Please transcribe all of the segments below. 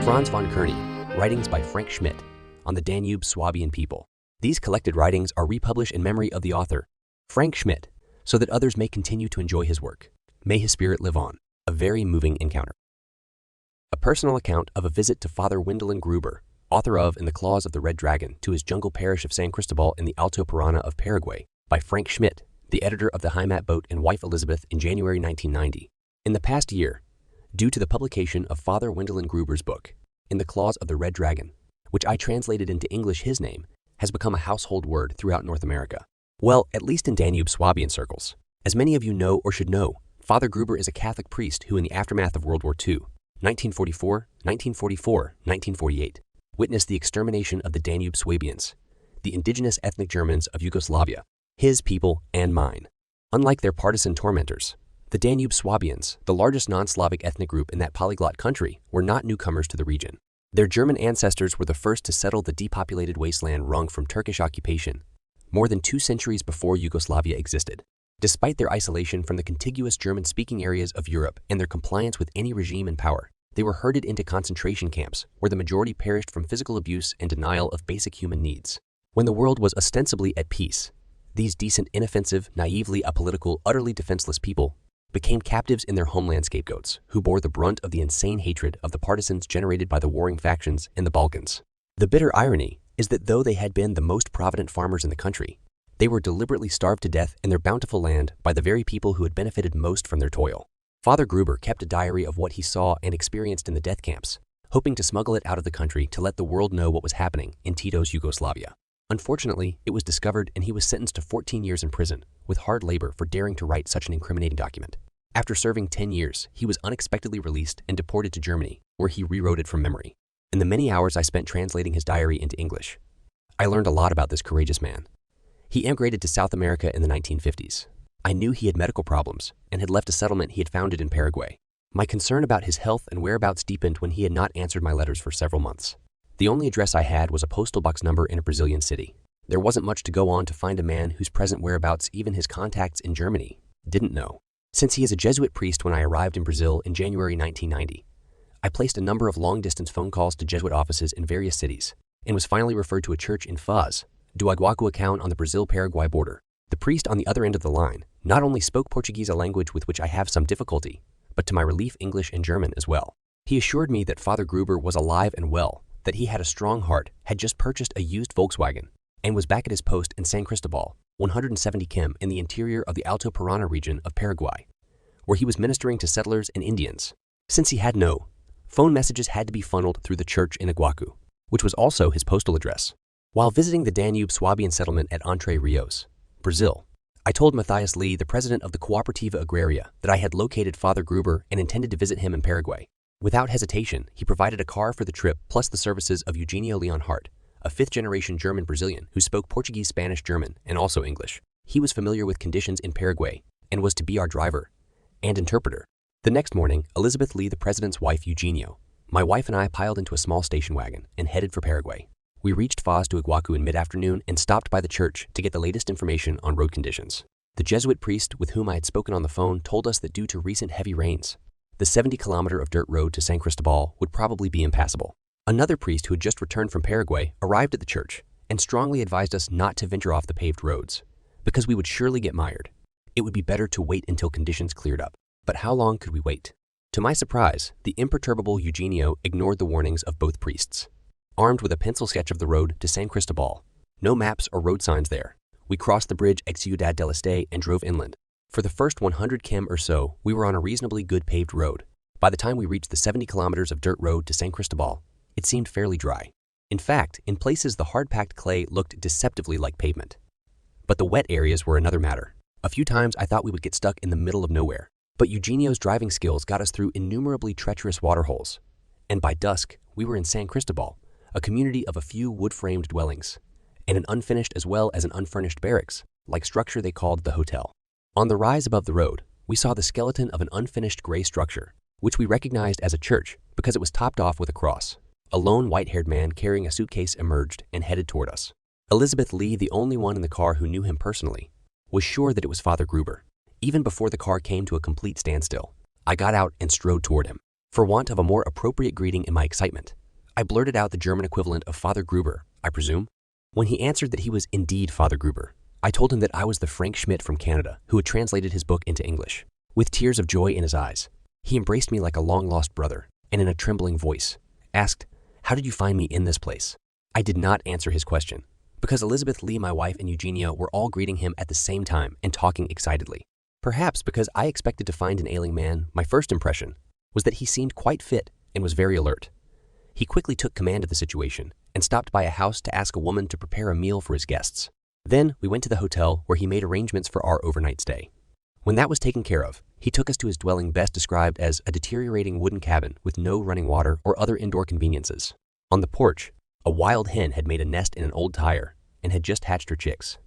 Franz von Kearney, Writings by Frank Schmidt on the Danube Swabian people. These collected writings are republished in memory of the author, Frank Schmidt, so that others may continue to enjoy his work. May his spirit live on. A very moving encounter. A personal account of a visit to Father Wendelin Gruber, author of In the Claws of the Red Dragon, to his jungle parish of San Cristobal in the Alto Paraná of Paraguay, by Frank Schmidt, the editor of the Heimat Boat and wife Elizabeth in January 1990. In the past year, due to the publication of Father Wendelin Gruber's book, In the Claws of the Red Dragon, which I translated into English his name, has become a household word throughout North America. Well, at least in Danube Swabian circles. As many of you know or should know, Father Gruber is a Catholic priest who in the aftermath of World War II, 1944, 1948, witnessed the extermination of the Danube Swabians, the indigenous ethnic Germans of Yugoslavia, his people and mine. Unlike their partisan tormentors, the Danube Swabians, the largest non-Slavic ethnic group in that polyglot country, were not newcomers to the region. Their German ancestors were the first to settle the depopulated wasteland wrung from Turkish occupation, more than 2 centuries before Yugoslavia existed. Despite their isolation from the contiguous German-speaking areas of Europe and their compliance with any regime in power, they were herded into concentration camps where the majority perished from physical abuse and denial of basic human needs. When the world was ostensibly at peace, these decent, inoffensive, naively apolitical, utterly defenseless people became captives in their homeland scapegoats, who bore the brunt of the insane hatred of the partisans generated by the warring factions in the Balkans. The bitter irony is that though they had been the most provident farmers in the country, they were deliberately starved to death in their bountiful land by the very people who had benefited most from their toil. Father Gruber kept a diary of what he saw and experienced in the death camps, hoping to smuggle it out of the country to let the world know what was happening in Tito's Yugoslavia. Unfortunately, it was discovered and he was sentenced to 14 years in prison with hard labor for daring to write such an incriminating document. After serving 10 years, he was unexpectedly released and deported to Germany, where he rewrote it from memory. In the many hours I spent translating his diary into English, I learned a lot about this courageous man. He immigrated to South America in the 1950s. I knew he had medical problems and had left a settlement he had founded in Paraguay. My concern about his health and whereabouts deepened when he had not answered my letters for several months. The only address I had was a postal box number in a Brazilian city. There wasn't much to go on to find a man whose present whereabouts even his contacts in Germany didn't know. Since he is a Jesuit priest when I arrived in Brazil in January 1990, I placed a number of long-distance phone calls to Jesuit offices in various cities and was finally referred to a church in Foz do Iguaçu on the Brazil-Paraguay border. The priest on the other end of the line not only spoke Portuguese, a language with which I have some difficulty, but to my relief English and German as well. He assured me that Father Gruber was alive and well, that he had a strong heart, had just purchased a used Volkswagen, and was back at his post in San Cristobal, 170 km in the interior of the Alto Paraná region of Paraguay, where he was ministering to settlers and Indians. Since he had no phone, messages had to be funneled through the church in Iguaçu, which was also his postal address. While visiting the Danube Swabian settlement at Entre Rios, Brazil, I told Matthias Lee, the president of the Cooperativa Agraria, that I had located Father Gruber and intended to visit him in Paraguay. Without hesitation, he provided a car for the trip plus the services of Eugenio Leon Hart, a 5th-generation German-Brazilian who spoke Portuguese, Spanish, German, and also English. He was familiar with conditions in Paraguay and was to be our driver and interpreter. The next morning, Elizabeth Lee, the president's wife, Eugenio, my wife and I piled into a small station wagon and headed for Paraguay. We reached Foz do Iguaçu in mid-afternoon and stopped by the church to get the latest information on road conditions. The Jesuit priest with whom I had spoken on the phone told us that due to recent heavy rains, the 70-kilometer of dirt road to San Cristobal would probably be impassable. Another priest who had just returned from Paraguay arrived at the church and strongly advised us not to venture off the paved roads, because we would surely get mired. It would be better to wait until conditions cleared up. But how long could we wait? To my surprise, the imperturbable Eugenio ignored the warnings of both priests. Armed with a pencil sketch of the road to San Cristobal, no maps or road signs there, we crossed the bridge at Ciudad del Este and drove inland. For the first 100 km or so, we were on a reasonably good paved road. By the time we reached the 70 kilometers of dirt road to San Cristobal, it seemed fairly dry. In fact, in places the hard-packed clay looked deceptively like pavement. But the wet areas were another matter. A few times I thought we would get stuck in the middle of nowhere. But Eugenio's driving skills got us through innumerably treacherous waterholes. And by dusk, we were in San Cristobal, a community of a few wood-framed dwellings, and an unfinished as well as an unfurnished barracks-like structure they called the hotel. On the rise above the road, we saw the skeleton of an unfinished gray structure, which we recognized as a church because it was topped off with a cross. A lone white-haired man carrying a suitcase emerged and headed toward us. Elizabeth Lee, the only one in the car who knew him personally, was sure that it was Father Gruber. Even before the car came to a complete standstill, I got out and strode toward him. For want of a more appropriate greeting in my excitement, I blurted out the German equivalent of Father Gruber, I presume. When he answered that he was indeed Father Gruber, I told him that I was the Frank Schmidt from Canada who had translated his book into English. With tears of joy in his eyes, he embraced me like a long-lost brother and in a trembling voice asked, "How did you find me in this place?" I did not answer his question because Elizabeth Lee, my wife, and Eugenia were all greeting him at the same time and talking excitedly. Perhaps because I expected to find an ailing man, my first impression was that he seemed quite fit and was very alert. He quickly took command of the situation and stopped by a house to ask a woman to prepare a meal for his guests. Then we went to the hotel where he made arrangements for our overnight stay. When that was taken care of, he took us to his dwelling best described as a deteriorating wooden cabin with no running water or other indoor conveniences. On the porch, a wild hen had made a nest in an old tire and had just hatched her chicks.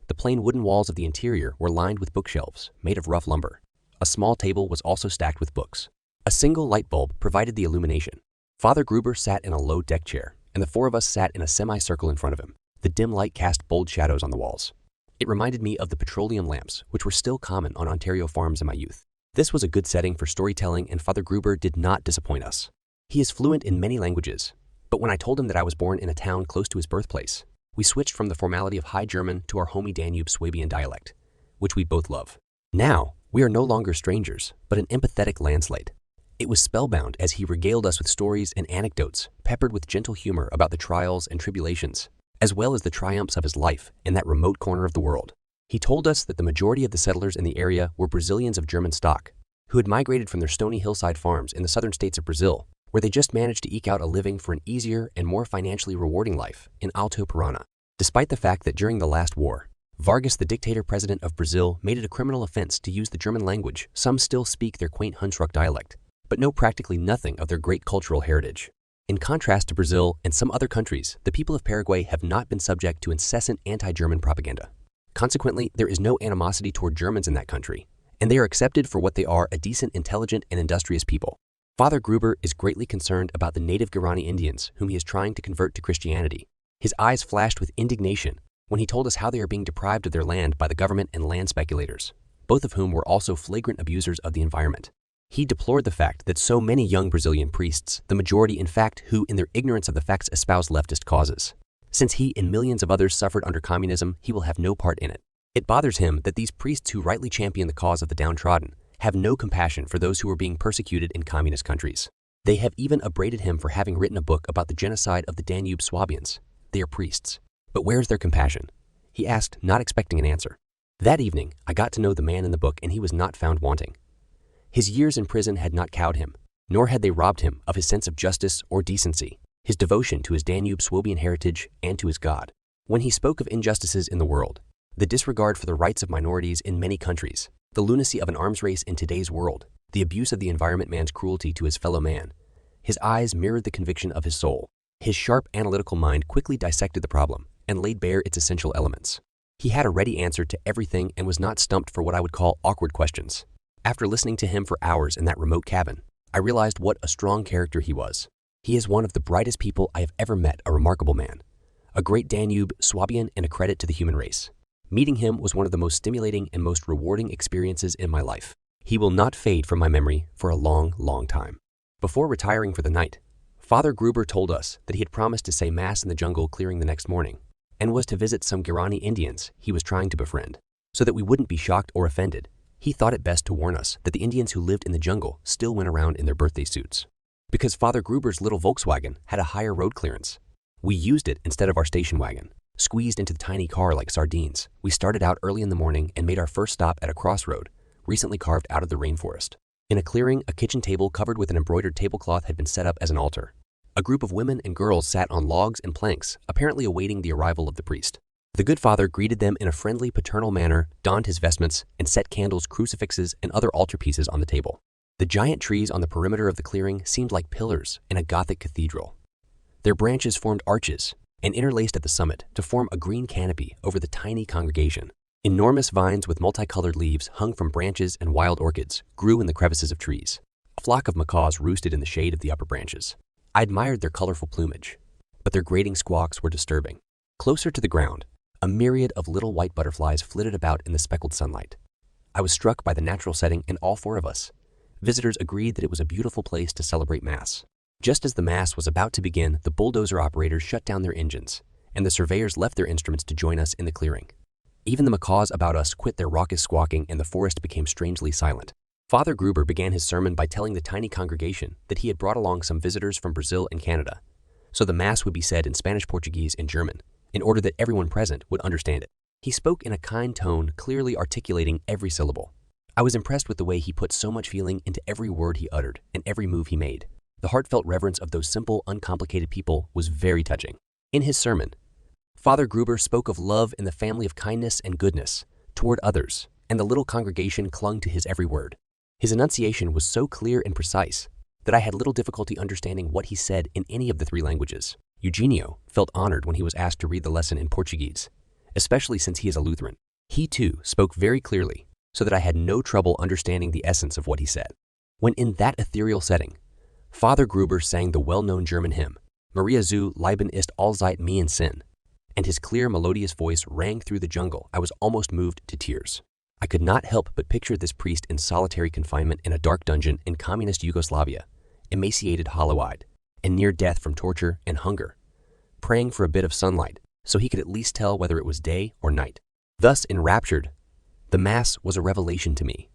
The plain wooden walls of the interior were lined with bookshelves made of rough lumber. A small table was also stacked with books. A single light bulb provided the illumination. Father Gruber sat in a low deck chair, and the four of us sat in a semicircle in front of him. The dim light cast bold shadows on the walls. It reminded me of the petroleum lamps, which were still common on Ontario farms in my youth. This was a good setting for storytelling, and Father Gruber did not disappoint us. He is fluent in many languages, but when I told him that I was born in a town close to his birthplace, we switched from the formality of High German to our homey Danube Swabian dialect, which we both love. Now, we are no longer strangers, but an empathetic landslide. It was spellbound as he regaled us with stories and anecdotes, peppered with gentle humor about the trials and tribulations, as well as the triumphs of his life in that remote corner of the world. He told us that the majority of the settlers in the area were Brazilians of German stock, who had migrated from their stony hillside farms in the southern states of Brazil, where they just managed to eke out a living for an easier and more financially rewarding life in Alto Paraná. Despite the fact that during the last war, Vargas, the dictator president of Brazil, made it a criminal offense to use the German language, some still speak their quaint Hunsrück dialect, but know practically nothing of their great cultural heritage. In contrast to Brazil and some other countries, the people of Paraguay have not been subject to incessant anti-German propaganda. Consequently, there is no animosity toward Germans in that country, and they are accepted for what they are, a decent, intelligent, and industrious people. Father Gruber is greatly concerned about the native Guarani Indians whom he is trying to convert to Christianity. His eyes flashed with indignation when he told us how they are being deprived of their land by the government and land speculators, both of whom were also flagrant abusers of the environment. He deplored the fact that so many young Brazilian priests, the majority in fact who in their ignorance of the facts espouse leftist causes. Since he and millions of others suffered under communism, he will have no part in it. It bothers him that these priests who rightly champion the cause of the downtrodden have no compassion for those who are being persecuted in communist countries. They have even upbraided him for having written a book about the genocide of the Danube Swabians. They are priests. But where's their compassion? He asked, not expecting an answer. That evening, I got to know the man in the book, and he was not found wanting. His years in prison had not cowed him, nor had they robbed him of his sense of justice or decency, his devotion to his Danube Swabian heritage and to his God. When he spoke of injustices in the world, the disregard for the rights of minorities in many countries, the lunacy of an arms race in today's world, the abuse of the environment man's cruelty to his fellow man, his eyes mirrored the conviction of his soul. His sharp analytical mind quickly dissected the problem and laid bare its essential elements. He had a ready answer to everything and was not stumped for what I would call awkward questions. After listening to him for hours in that remote cabin, I realized what a strong character he was. He is one of the brightest people I have ever met, a remarkable man, a great Danube Swabian and a credit to the human race. Meeting him was one of the most stimulating and most rewarding experiences in my life. He will not fade from my memory for a long, long time. Before retiring for the night, Father Gruber told us that he had promised to say Mass in the jungle clearing the next morning and was to visit some Guarani Indians he was trying to befriend. So that we wouldn't be shocked or offended, he thought it best to warn us that the Indians who lived in the jungle still went around in their birthday suits. Because Father Gruber's little Volkswagen had a higher road clearance, we used it instead of our station wagon. Squeezed into the tiny car like sardines, we started out early in the morning and made our first stop at a crossroad recently carved out of the rainforest. In a clearing, a kitchen table covered with an embroidered tablecloth had been set up as an altar. A group of women and girls sat on logs and planks, apparently awaiting the arrival of the priest. The good father greeted them in a friendly, paternal manner, donned his vestments, and set candles, crucifixes, and other altarpieces on the table. The giant trees on the perimeter of the clearing seemed like pillars in a Gothic cathedral. Their branches formed arches and interlaced at the summit to form a green canopy over the tiny congregation. Enormous vines with multicolored leaves hung from branches, and wild orchids grew in the crevices of trees. A flock of macaws roosted in the shade of the upper branches. I admired their colorful plumage, but their grating squawks were disturbing. Closer to the ground, a myriad of little white butterflies flitted about in the speckled sunlight. I was struck by the natural setting, and all four of us, visitors, agreed that it was a beautiful place to celebrate Mass. Just as the Mass was about to begin, the bulldozer operators shut down their engines, and the surveyors left their instruments to join us in the clearing. Even the macaws about us quit their raucous squawking, and the forest became strangely silent. Father Gruber began his sermon by telling the tiny congregation that he had brought along some visitors from Brazil and Canada, so the Mass would be said in Spanish, Portuguese, and German, in order that everyone present would understand it. He spoke in a kind tone, clearly articulating every syllable. I was impressed with the way he put so much feeling into every word he uttered and every move he made. The heartfelt reverence of those simple, uncomplicated people was very touching. In his sermon, Father Gruber spoke of love and the family of kindness and goodness toward others, and the little congregation clung to his every word. His enunciation was so clear and precise that I had little difficulty understanding what he said in any of the three languages. Eugenio felt honored when he was asked to read the lesson in Portuguese, especially since he is a Lutheran. He too spoke very clearly, so that I had no trouble understanding the essence of what he said. When in that ethereal setting, Father Gruber sang the well-known German hymn, Maria zu Leben ist allzeit mir Sinn, and his clear, melodious voice rang through the jungle. I was almost moved to tears. I could not help but picture this priest in solitary confinement in a dark dungeon in communist Yugoslavia, emaciated, hollow-eyed, and near death from torture and hunger, praying for a bit of sunlight so he could at least tell whether it was day or night. Thus enraptured, the Mass was a revelation to me.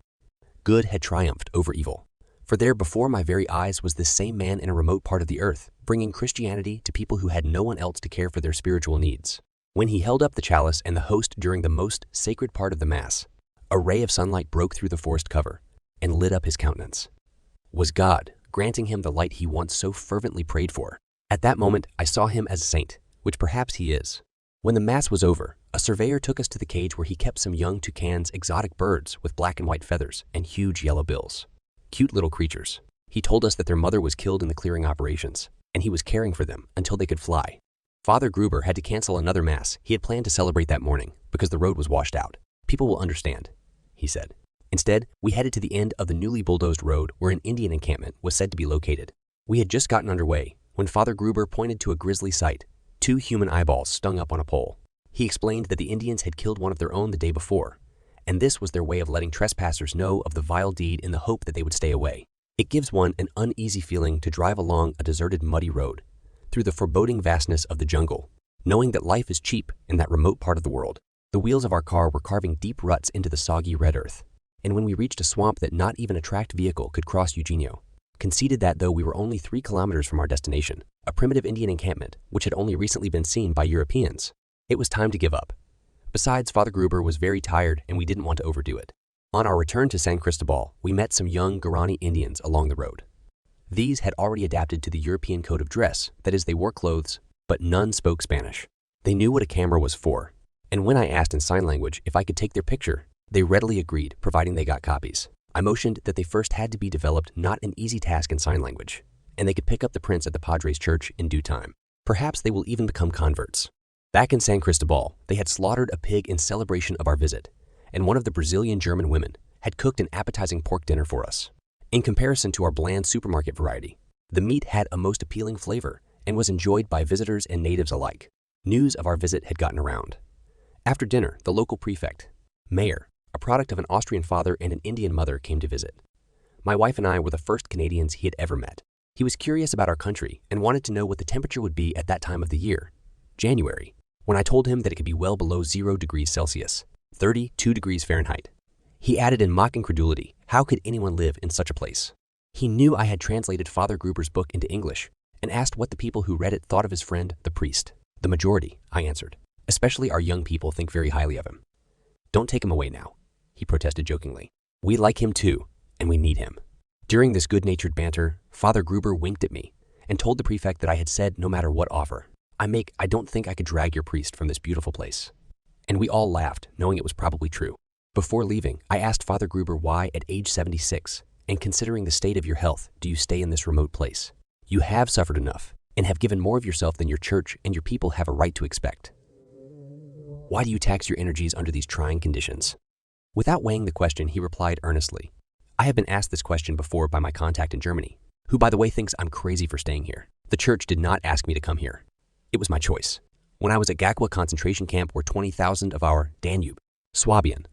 Good had triumphed over evil. For there before my very eyes was this same man in a remote part of the earth, bringing Christianity to people who had no one else to care for their spiritual needs. When he held up the chalice and the host during the most sacred part of the Mass, a ray of sunlight broke through the forest cover and lit up his countenance. Was God granting him the light he once so fervently prayed for? At that moment, I saw him as a saint, which perhaps he is. When the Mass was over, a surveyor took us to the cage where he kept some young toucans, exotic birds with black and white feathers and huge yellow bills. Cute little creatures. He told us that their mother was killed in the clearing operations, and he was caring for them until they could fly. Father Gruber had to cancel another Mass he had planned to celebrate that morning because the road was washed out. People will understand, he said. Instead, we headed to the end of the newly bulldozed road where an Indian encampment was said to be located. We had just gotten underway when Father Gruber pointed to a grisly sight, 2 human eyeballs stung up on a pole. He explained that the Indians had killed one of their own the day before, and this was their way of letting trespassers know of the vile deed in the hope that they would stay away. It gives one an uneasy feeling to drive along a deserted, muddy road through the foreboding vastness of the jungle, knowing that life is cheap in that remote part of the world. The wheels of our car were carving deep ruts into the soggy red earth, and when we reached a swamp that not even a tracked vehicle could cross, Eugenio conceded that though we were only 3 kilometers from our destination, a primitive Indian encampment which had only recently been seen by Europeans, it was time to give up. Besides, Father Gruber was very tired and we didn't want to overdo it. On our return to San Cristobal, we met some young Guarani Indians along the road. These had already adapted to the European code of dress, that is, they wore clothes, but none spoke Spanish. They knew what a camera was for, and when I asked in sign language if I could take their picture, they readily agreed, providing they got copies. I motioned that they first had to be developed, not an easy task in sign language, and they could pick up the prints at the Padres Church in due time. Perhaps they will even become converts. Back in San Cristobal, they had slaughtered a pig in celebration of our visit, and one of the Brazilian German women had cooked an appetizing pork dinner for us. In comparison to our bland supermarket variety, the meat had a most appealing flavor and was enjoyed by visitors and natives alike. News of our visit had gotten around. After dinner, the local prefect, Mayor, a product of an Austrian father and an Indian mother, came to visit. My wife and I were the first Canadians he had ever met. He was curious about our country and wanted to know what the temperature would be at that time of the year, January, when I told him that it could be well below 0 degrees Celsius, 32 degrees Fahrenheit. He added in mock incredulity, how could anyone live in such a place? He knew I had translated Father Gruber's book into English and asked what the people who read it thought of his friend, the priest. The majority, I answered. Especially our young people think very highly of him. Don't take him away now, he protested jokingly. We like him too, and we need him. During this good-natured banter, Father Gruber winked at me and told the prefect that I had said no matter what offer I don't think I could drag your priest from this beautiful place. And we all laughed, knowing it was probably true. Before leaving, I asked Father Gruber why, at age 76, and considering the state of your health, do you stay in this remote place? You have suffered enough, and have given more of yourself than your church and your people have a right to expect. Why do you tax your energies under these trying conditions? Without weighing the question, he replied earnestly, I have been asked this question before by my contact in Germany, who by the way thinks I'm crazy for staying here. The church did not ask me to come here. It was my choice. When I was at Gakwa concentration camp where 20,000 of our Danube Swabian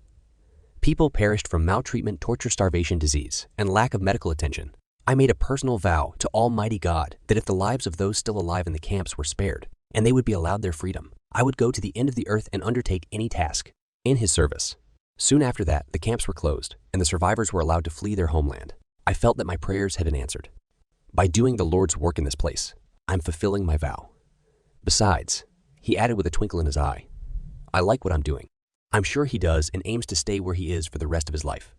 people perished from maltreatment, torture, starvation, disease, and lack of medical attention, I made a personal vow to Almighty God that if the lives of those still alive in the camps were spared, and they would be allowed their freedom, I would go to the end of the earth and undertake any task in His service. Soon after that, the camps were closed, and the survivors were allowed to flee their homeland. I felt that my prayers had been answered. By doing the Lord's work in this place, I'm fulfilling my vow. Besides, he added with a twinkle in his eye, I like what I'm doing. I'm sure he does and aims to stay where he is for the rest of his life.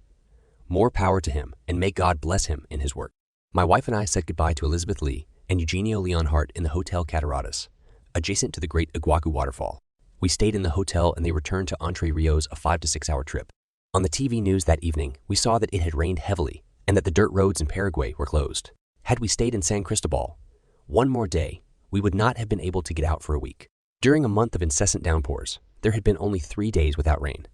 More power to him, and may God bless him in his work. My wife and I said goodbye to Elizabeth Lee and Eugenio Leon Hart in the Hotel Cataratas, adjacent to the great Iguacu waterfall. We stayed in the hotel and they returned to Entre Rios, a 5 to 6 hour trip. On the TV news that evening, we saw that it had rained heavily and that the dirt roads in Paraguay were closed. Had we stayed in San Cristobal one more day, we would not have been able to get out for a week. During a month of incessant downpours, there had been only 3 days without rain,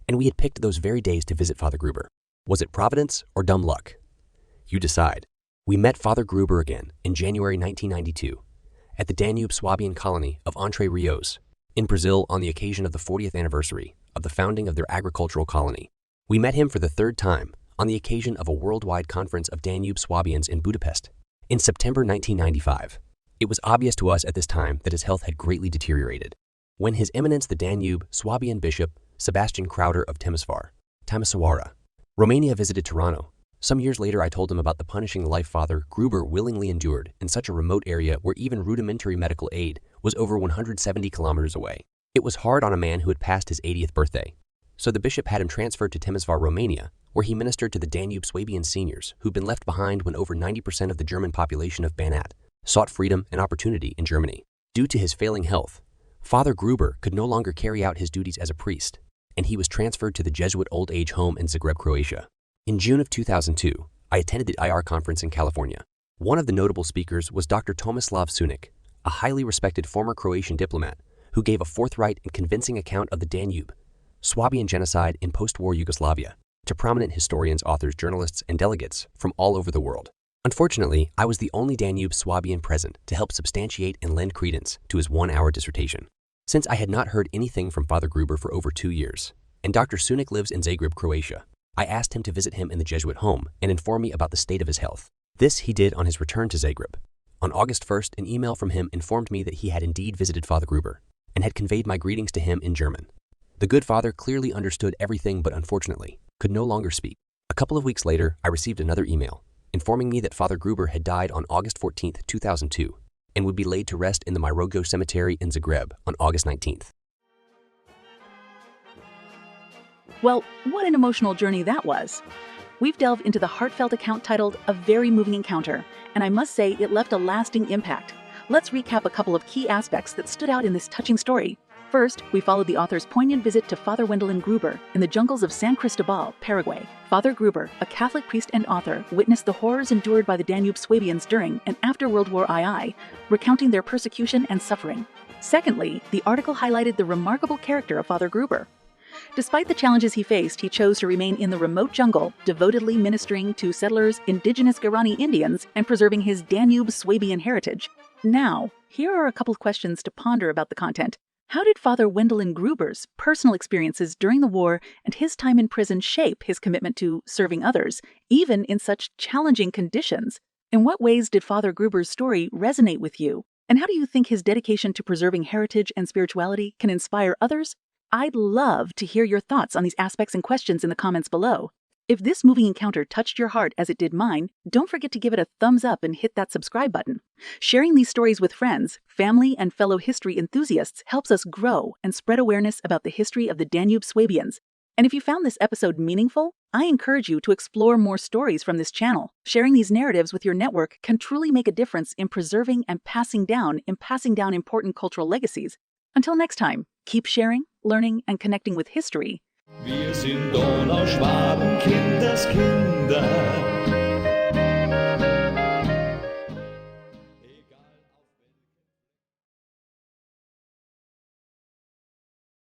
and we had picked those very days to visit Father Gruber. Was it providence or dumb luck? You decide. We met Father Gruber again in January 1992 at the Danube Swabian colony of Entre Rios in Brazil on the occasion of the 40th anniversary of the founding of their agricultural colony. We met him for the 3rd time on the occasion of a worldwide conference of Danube Swabians in Budapest in September 1995. It was obvious to us at this time that his health had greatly deteriorated. When His Eminence the Danube Swabian Bishop Sebastian Crowder of Timisoara, Romania visited Tirano, some years later I told him about the punishing life Father Gruber willingly endured in such a remote area where even rudimentary medical aid was over 170 kilometers away. It was hard on a man who had passed his 80th birthday. So the bishop had him transferred to Timisoara, Romania, where he ministered to the Danube Swabian seniors who'd been left behind when over 90% of the German population of Banat sought freedom and opportunity in Germany. Due to his failing health, Father Gruber could no longer carry out his duties as a priest, and he was transferred to the Jesuit old age home in Zagreb, Croatia. In June of 2002, I attended the IR conference in California. One of the notable speakers was Dr. Tomislav Sunic, a highly respected former Croatian diplomat who gave a forthright and convincing account of the Danube Swabian genocide in post-war Yugoslavia to prominent historians, authors, journalists, and delegates from all over the world. Unfortunately, I was the only Danube Swabian present to help substantiate and lend credence to his 1-hour dissertation. Since I had not heard anything from Father Gruber for over 2 years, and Dr. Sunic lives in Zagreb, Croatia, I asked him to visit him in the Jesuit home and inform me about the state of his health. This he did on his return to Zagreb. On August 1st, an email from him informed me that he had indeed visited Father Gruber and had conveyed my greetings to him in German. The good father clearly understood everything but unfortunately could no longer speak. A couple of weeks later, I received another email informing me that Father Gruber had died on August 14th, 2002 and would be laid to rest in the Mirogo Cemetery in Zagreb on August 19th. Well, what an emotional journey that was. We've delved into the heartfelt account titled A Very Moving Encounter, and I must say it left a lasting impact. Let's recap a couple of key aspects that stood out in this touching story. First, we followed the author's poignant visit to Father Wendelin Gruber in the jungles of San Cristobal, Paraguay. Father Gruber, a Catholic priest and author, witnessed the horrors endured by the Danube Swabians during and after World War II, recounting their persecution and suffering. Secondly, the article highlighted the remarkable character of Father Gruber. Despite the challenges he faced, he chose to remain in the remote jungle, devotedly ministering to settlers, indigenous Guarani Indians, and preserving his Danube Swabian heritage. Now, here are a couple of questions to ponder about the content. How did Father Wendelin Gruber's personal experiences during the war and his time in prison shape his commitment to serving others, even in such challenging conditions? In what ways did Father Gruber's story resonate with you? And how do you think his dedication to preserving heritage and spirituality can inspire others? I'd love to hear your thoughts on these aspects and questions in the comments below. If this moving encounter touched your heart as it did mine, don't forget to give it a thumbs up and hit that subscribe button. Sharing these stories with friends, family, and fellow history enthusiasts helps us grow and spread awareness about the history of the Danube Swabians. And if you found this episode meaningful, I encourage you to explore more stories from this channel. Sharing these narratives with your network can truly make a difference in preserving and passing down important cultural legacies. Until next time, keep sharing, learning, and connecting with history. Wir sind Donauschwaben, Kinderskind.